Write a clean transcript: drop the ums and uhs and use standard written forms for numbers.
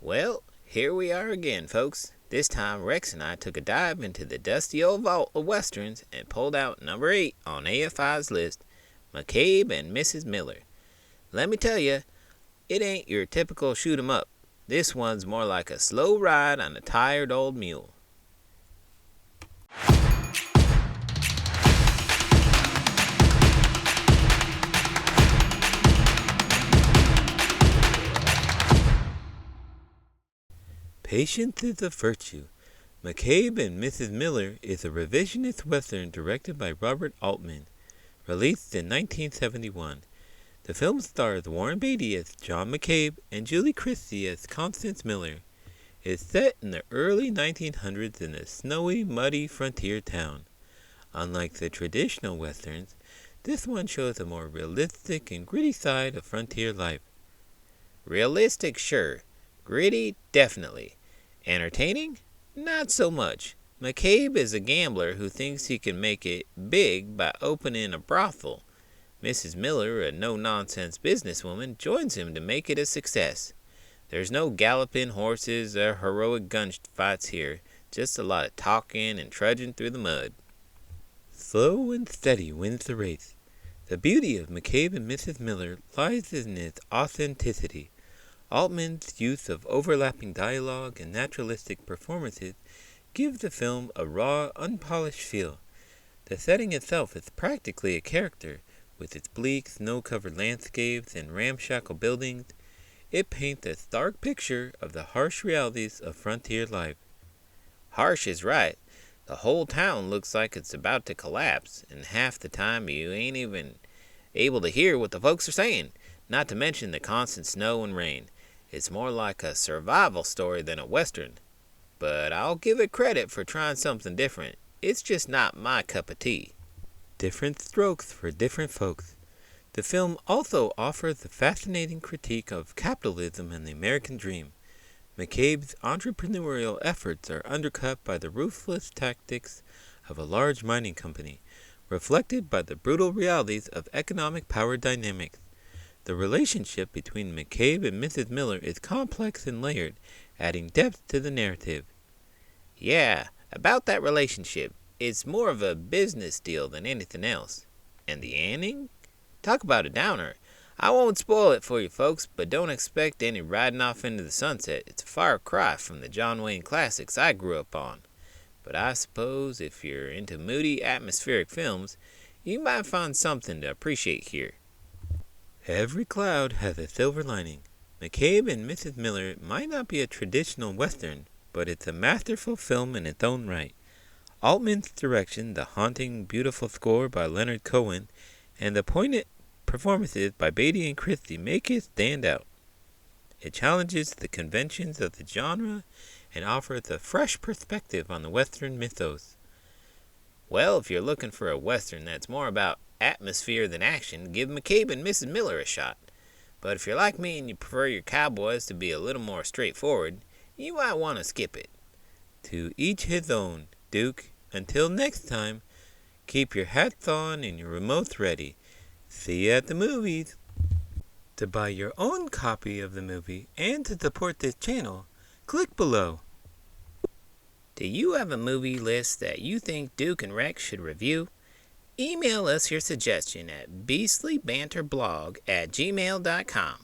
Well, here we are again, folks. This time Rex and I took a dive into the dusty old vault of westerns and pulled out number 8 on AFI's list, McCabe and Mrs. Miller. Let me tell you, it ain't your typical shoot 'em up. This one's more like a slow ride on a tired old mule. Patience is a virtue. McCabe and Mrs. Miller is a revisionist western directed by Robert Altman, released in 1971. The film stars Warren Beatty as John McCabe and Julie Christie as Constance Miller. It is set in the early 1900s in a snowy, muddy frontier town. Unlike the traditional westerns, this one shows a more realistic and gritty side of frontier life. Realistic, sure. Gritty, definitely. Entertaining? Not so much. McCabe is a gambler who thinks he can make it big by opening a brothel. Mrs. Miller, a no-nonsense businesswoman, joins him to make it a success. There's no galloping horses or heroic gunfights here, just a lot of talking and trudging through the mud. Slow and steady wins the race. The beauty of McCabe and Mrs. Miller lies in its authenticity. Altman's use of overlapping dialogue and naturalistic performances gives the film a raw, unpolished feel. The setting itself is practically a character, with its bleak, snow-covered landscapes and ramshackle buildings. It paints a stark picture of the harsh realities of frontier life. Harsh is right. The whole town looks like it's about to collapse, and half the time you ain't even able to hear what the folks are saying, not to mention the constant snow and rain. It's more like a survival story than a western. But I'll give it credit for trying something different. It's just not my cup of tea. Different strokes for different folks. The film also offers a fascinating critique of capitalism and the American dream. McCabe's entrepreneurial efforts are undercut by the ruthless tactics of a large mining company, reflected by the brutal realities of economic power dynamics. The relationship between McCabe and Mrs. Miller is complex and layered, adding depth to the narrative. Yeah, about that relationship, it's more of a business deal than anything else. And the ending? Talk about a downer. I won't spoil it for you folks, but don't expect any riding off into the sunset. It's a far cry from the John Wayne classics I grew up on. But I suppose if you're into moody, atmospheric films, you might find something to appreciate here. Every cloud has a silver lining. McCabe and Mrs. Miller might not be a traditional western, but it's a masterful film in its own right. Altman's direction, the haunting, beautiful score by Leonard Cohen, and the poignant performances by Beatty and Christie make it stand out. It challenges the conventions of the genre and offers a fresh perspective on the western mythos. Well, if you're looking for a western that's more about atmosphere than action, give McCabe and Mrs. Miller a shot. But if you're like me and you prefer your cowboys to be a little more straightforward, you might want to skip it. To each his own, Duke. Until next time, keep your hats on and your remotes ready. See you at the movies. To buy your own copy of the movie and to support this channel, click below. Do you have a movie list that you think Duke and Rex should review? Email us your suggestion at beastlybanterblog@gmail.com.